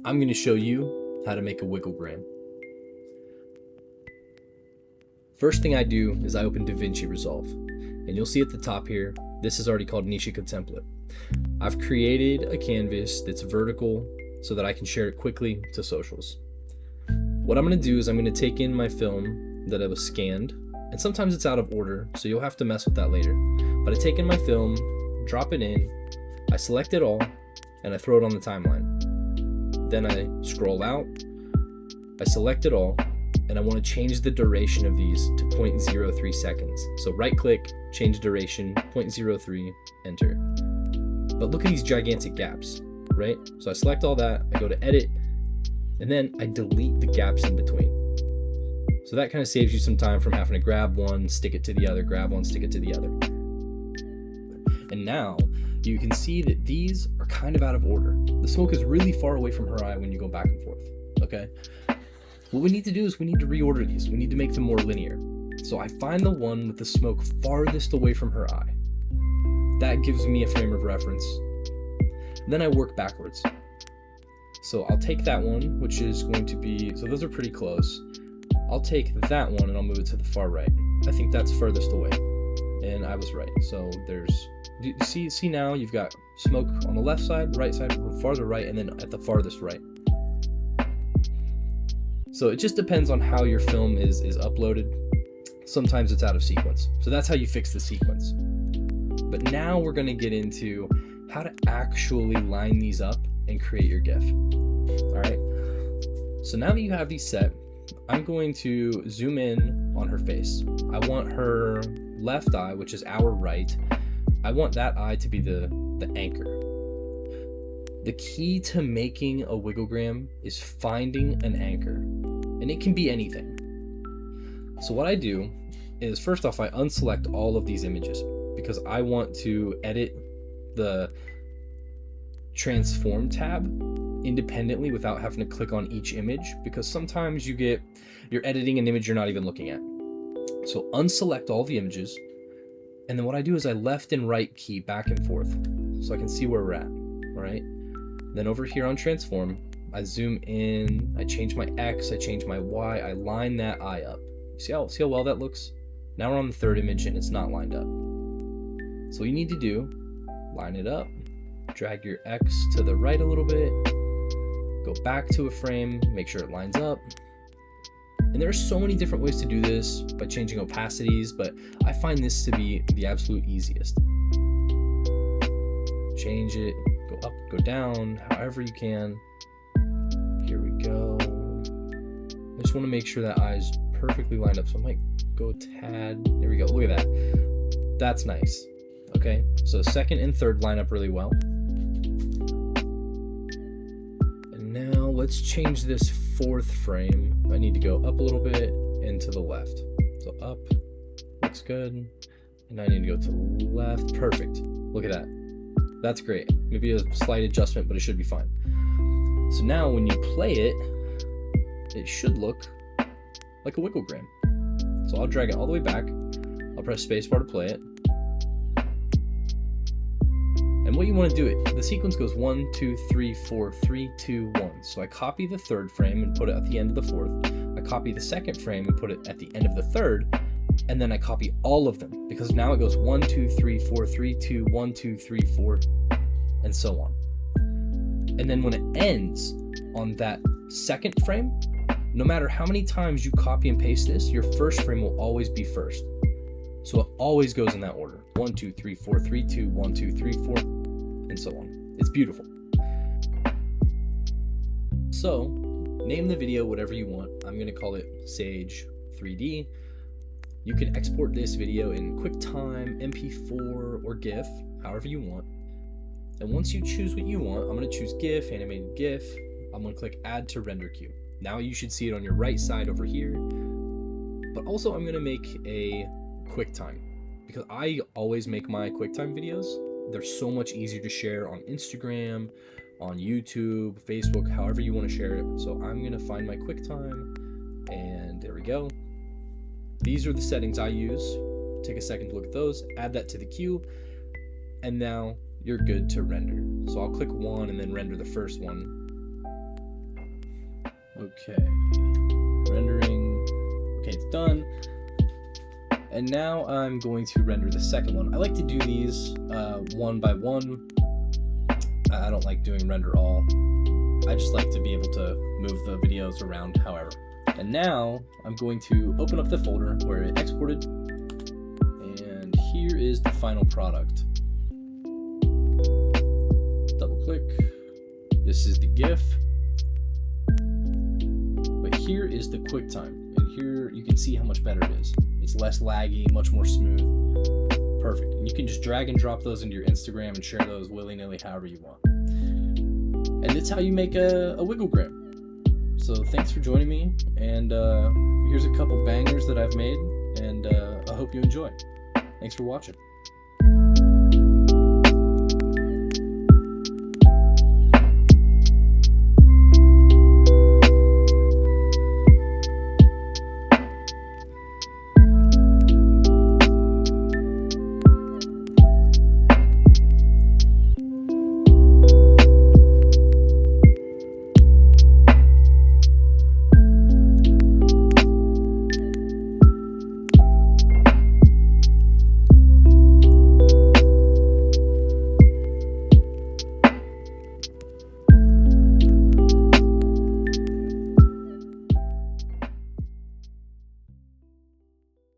I'm going to show you how to make a wigglegram. First thing I do is I open DaVinci Resolve, and you'll see at the top here, this is already called Nishika template. I've created a canvas that's vertical so that I can share it quickly to socials. What I'm going to do is I'm going to take in my film that I was scanned, and sometimes it's out of order, so you'll have to mess with that later. But I take in my film, drop it in, I select it all, and I throw it on the timeline. Then I scroll out, I select it all, and I want to change the duration of these to 0.03 seconds. So right click, change duration, 0.03, enter. But look at these gigantic gaps, right? So I select all that, I go to edit, and then I delete the gaps in between. So that kind of saves you some time from having to grab one, stick it to the other, grab one, stick it to the other. And now you can see that these are kind of out of order. The smoke is really far away from her eye when you go back and forth, okay? What we need to do is we need to reorder these. We need to make them more linear. So I find the one with the smoke farthest away from her eye. That gives me a frame of reference. Then I work backwards. So I'll take that one, which is going to be, so those are pretty close. I'll take that one and I'll move it to the far right. I think that's furthest away. And I was right. So there's, see now you've got smoke on the left side, right side, farther right, and then at the farthest right. So it just depends on how your film is uploaded. Sometimes it's out of sequence. So that's how you fix the sequence. But now we're going to get into how to actually line these up and create your GIF. All right. So now that you have these set, I'm going to zoom in on her face. I want her left eye, which is our right. I want that eye to be the anchor. The key to making a wigglegram is finding an anchor, and it can be anything. So what I do is, first off, I unselect all of these images because I want to edit the transform tab independently without having to click on each image, because sometimes you're editing an image you're not even looking at. So unselect all the images, and then what I do is I left and right key back and forth so I can see where we're at. All right. Then over here on transform, I zoom in, I change my X, I change my Y, I line that eye up. See how well that looks? Now we're on the third image and it's not lined up. So what you need to do, line it up, drag your X to the right a little bit, go back to a frame, make sure it lines up. And there are so many different ways to do this by changing opacities, but I find this to be the absolute easiest. Change it, go up, go down, however you can. Here we go. I just want to make sure that eye is perfectly lined up, so I might go a tad. There we go. Look at that. That's nice. Okay, so second and third line up really well. And now let's change this fourth frame. I need to go up a little bit and to the left. So up, looks good. And I need to go to the left. Perfect. Look at that. That's great. Maybe a slight adjustment, but it should be fine. So now when you play it, it should look like a wigglegram. So I'll drag it all the way back. I'll press spacebar to play it. And what you want to do, the sequence goes 1, 2, 3, 4, 3, 2, 1. So I copy the third frame and put it at the end of the fourth. I copy the second frame and put it at the end of the third. And then I copy all of them, because now it goes 1, 2, 3, 4, 3, 2, 1, 2, 3, 4, and so on. And then when it ends on that second frame, no matter how many times you copy and paste this, your first frame will always be first. So it always goes in that order. 1, 2, 3, 4, 3, 2, 1, 2, 3, 4, and so on. It's beautiful. So name the video whatever you want. I'm going to call it Sage 3D. You can export this video in QuickTime, MP4, or GIF, however you want. And once you choose what you want, I'm going to choose GIF, animated GIF. I'm going to click Add to Render Queue. Now you should see it on your right side over here. But also I'm going to make a QuickTime, because I always make my QuickTime videos. They're so much easier to share on Instagram, on YouTube, Facebook, however you want to share it. So I'm going to find my QuickTime, and there we go. These are the settings I use. Take a second to look at those, add that to the queue, and now you're good to render. So I'll click 1 and then render the first one. Okay, rendering. Okay, it's done. And now I'm going to render the second one. I like to do these one by one. I don't like doing render all. I just like to be able to move the videos around however. And now I'm going to open up the folder where it exported. And here is the final product. Double click. This is the GIF. But here is the QuickTime. And here you can see how much better it is. It's less laggy, much more smooth. Perfect. And you can just drag and drop those into your Instagram and share those willy-nilly however you want. And that's how you make a Wigglegram. So thanks for joining me, and here's a couple bangers that I've made, and I hope you enjoy. Thanks for watching.